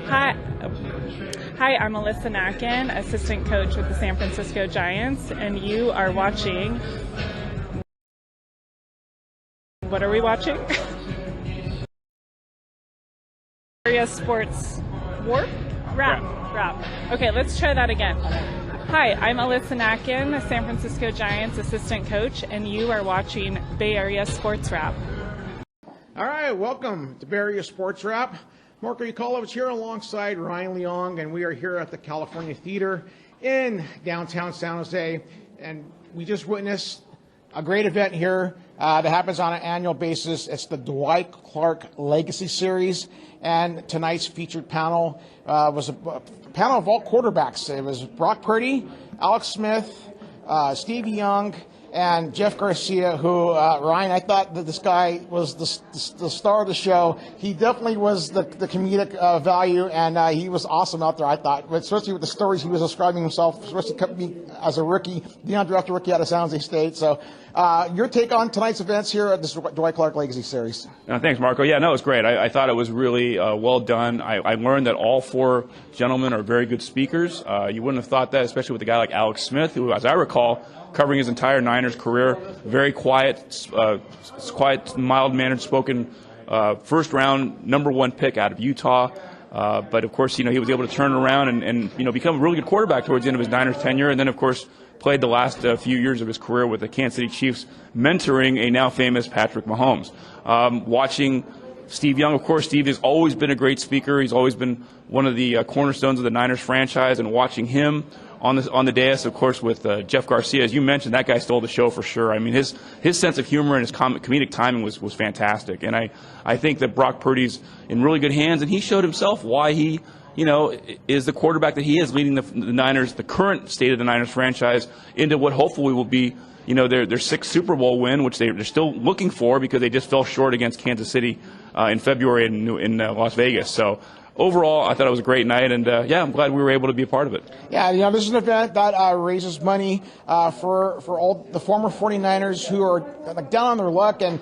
Hi. Hi, I'm Alyssa Nacken, assistant coach with the San Francisco Giants, and you are watching... What are we watching? Area Sports Wrap. Okay, let's try that again. Hi, I'm Alyssa Nacken, the San Francisco Giants assistant coach, and you are watching Bay Area Sports Wrap. All right, welcome to Bay Area Sports Wrap. Marko Ukalovic here alongside Ryan Leong, and we are here at the California Theater in downtown San Jose. And we just witnessed a great event here that happens on an annual basis. It's the Dwight Clark Legacy Series, and tonight's featured panel was a panel of all quarterbacks. It was Brock Purdy, Alex Smith, Steve Young, and Jeff Garcia, who, Ryan, I thought that this guy was the star of the show. He definitely was the comedic value, and he was awesome out there, I thought, especially with the stories he was describing himself, especially as a rookie, the undrafted rookie out of San Jose State. So your take on tonight's events here at this Dwight Clark Legacy Series? Thanks, Marco. Yeah, no, it was great. I thought it was really well done. I learned that all four gentlemen are very good speakers. You wouldn't have thought that, especially with a guy like Alex Smith, who, as I recall, covering his entire Niners career, very quiet, mild-mannered, spoken, first-round, #1 pick out of Utah. But, of course, he was able to turn around and become a really good quarterback towards the end of his Niners tenure. And then, of course, played the last few years of his career with the Kansas City Chiefs, mentoring a now famous Patrick Mahomes. Watching Steve Young, of course, Steve has always been a great speaker. He's always been one of the cornerstones of the Niners franchise, and watching him on the dais, of course, with Jeff Garcia, as you mentioned, that guy stole the show for sure. I mean, his sense of humor and his comedic timing was fantastic. And I think that Brock Purdy's in really good hands, and he showed himself why he, is the quarterback that he is, leading the Niners, the current state of the Niners franchise, into what hopefully will be, their sixth Super Bowl win, which they're still looking for because they just fell short against Kansas City in February in Las Vegas. So overall, I thought it was a great night, and I'm glad we were able to be a part of it. Yeah, this is an event that raises money for all the former 49ers who are down on their luck and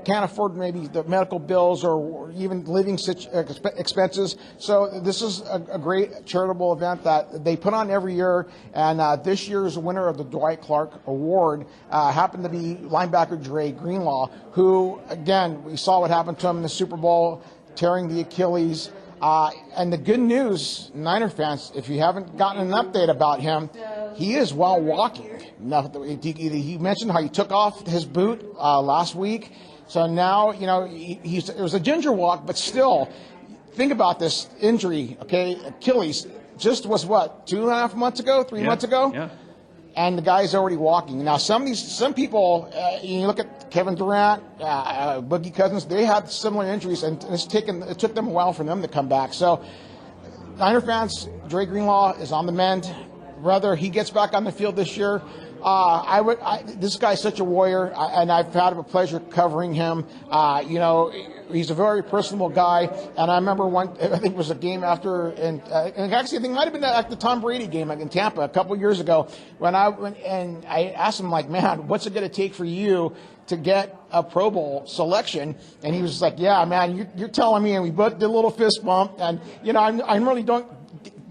can't afford maybe the medical bills or even living expenses. So this is a great charitable event that they put on every year, and this year's winner of the Dwight Clark Award happened to be linebacker Dre Greenlaw, who, again, we saw what happened to him in the Super Bowl, tearing the Achilles. And the good news, Niner fans, if you haven't gotten an update about him, he is well walking. He mentioned how he took off his boot last week. So now, it was a ginger walk, but still, think about this injury, okay? Achilles just was what, 2.5 months ago, 3 months ago? Yeah. And the guy's already walking. Now, some people, you look at Kevin Durant, Boogie Cousins, they had similar injuries, and it took them a while for them to come back. So, Niner fans, Dre Greenlaw is on the mend. Whether he gets back on the field this year, this guy's such a warrior, and I've had a pleasure covering him. He's a very personable guy, and I remember I think it was a game after, and actually I think it might have been at the Tom Brady game in Tampa a couple years ago, when I asked him, like, man, what's it going to take for you to get a Pro Bowl selection? And he was like, yeah, man, you're telling me, and we both did a little fist bump, and I really don't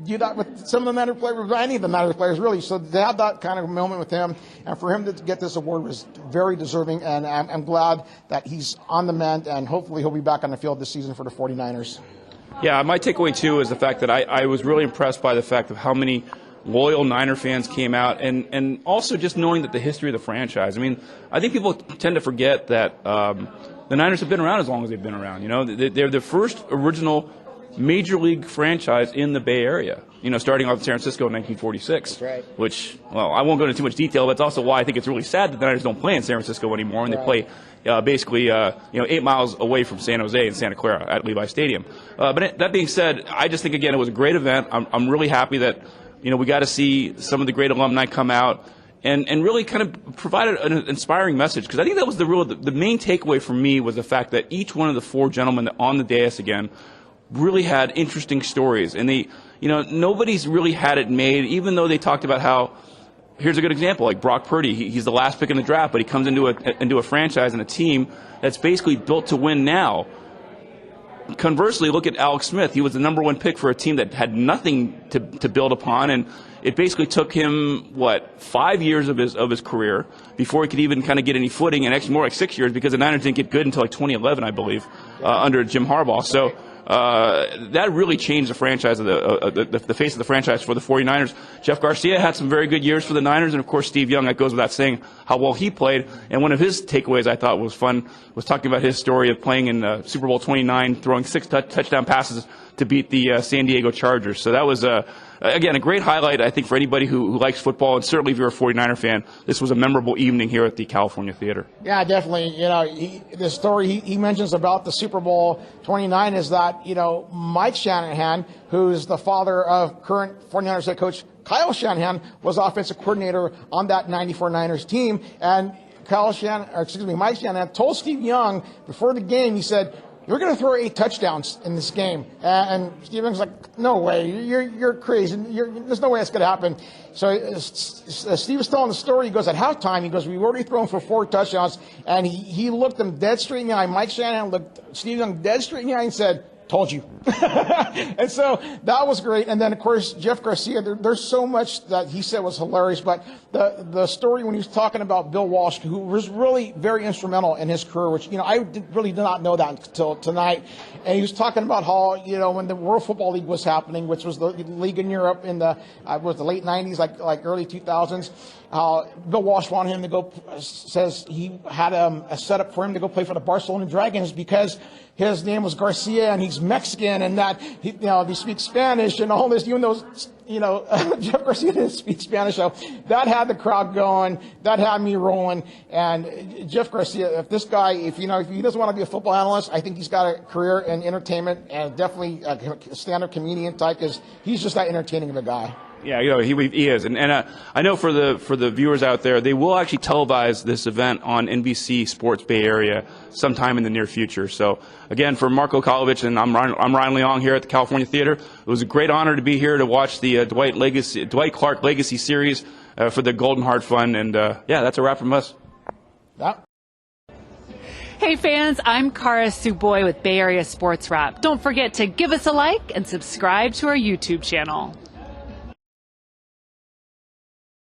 do that with some of the Niner players, with any of the Niner players, really. So to have that kind of moment with him, and for him to get this award was very deserving, and I'm glad that he's on the mend, and hopefully he'll be back on the field this season for the 49ers. Yeah, my takeaway, too, is the fact that I was really impressed by the fact of how many loyal Niner fans came out, and also just knowing that the history of the franchise. I mean, I think people tend to forget that the Niners have been around as long as they've been around. They're the first original major league franchise in the Bay Area, starting off in San Francisco in 1946. That's right. Which, well, I won't go into too much detail, but it's also why I think it's really sad that the Niners don't play in San Francisco anymore, and they play basically 8 miles away from San Jose in Santa Clara at Levi Stadium. But that being said, I just think, again, it was a great event. I'm really happy that we got to see some of the great alumni come out and really kind of provide an inspiring message, because I think that was the main takeaway for me, was the fact that each one of the four gentlemen on the dais again really had interesting stories, and nobody's really had it made, even though they talked about how, here's a good example, like Brock Purdy, he's the last pick in the draft, but he comes into a franchise and a team that's basically built to win now. conversely, look at Alex Smith. He was the number one pick for a team that had nothing to build upon, and it basically took him 5 years of his career before he could even kind of get any footing, and actually more like 6 years, because the Niners didn't get good until like 2011, I believe, under Jim Harbaugh. So that really changed the franchise, of the face of the franchise for the 49ers. Jeff Garcia had some very good years for the Niners, and of course Steve Young, that goes without saying how well he played. And one of his takeaways I thought was fun was talking about his story of playing in Super Bowl 29, throwing 6 touchdown passes to beat the San Diego Chargers. So that was again, a great highlight, I think, for anybody who likes football, and certainly if you're a 49er fan, this was a memorable evening here at the California Theater. Yeah, definitely. The story he mentions about the Super Bowl 29 is that, Mike Shanahan, who's the father of current 49ers head coach Kyle Shanahan, was offensive coordinator on that 94 Niners team, and Mike Shanahan told Steve Young before the game, he said, "You're going to throw 8 touchdowns in this game." And Steve Young's like, "No way, you're crazy. There's no way that's going to happen." So Steve was telling the story. He goes, at halftime, he goes, "We've already thrown for 4 touchdowns." And he looked him dead straight in the eye. Mike Shanahan looked Steve Young dead straight in the eye and said, "Told you." And so that was great. And then, of course, Jeff Garcia, there's so much that he said was hilarious. But the story when he was talking about Bill Walsh, who was really very instrumental in his career, which, I really did not know that until tonight. And he was talking about how, when the World Football League was happening, which was the league in Europe in the late 90s, like early 2000s, Bill Walsh wanted him to go, says he had a setup for him to go play for the Barcelona Dragons because his name was Garcia and he's Mexican, and that he speaks Spanish and all this, even though Jeff Garcia didn't speak Spanish. So that had the crowd going, that had me rolling. And Jeff Garcia, if he doesn't want to be a football analyst, I think he's got a career in entertainment, and definitely a stand-up comedian type, because he's just that entertaining of a guy. Yeah, he is, and I know for the viewers out there, they will actually televise this event on NBC Sports Bay Area sometime in the near future. So again, for Marko Ukalovic, and I'm Ryan Leong here at the California Theater. It was a great honor to be here to watch the Dwight Clark Legacy Series for the Golden Heart Fund, and that's a wrap from us. Yeah. Hey fans, I'm Kara Suboy with Bay Area Sports Wrap. Don't forget to give us a like and subscribe to our YouTube channel.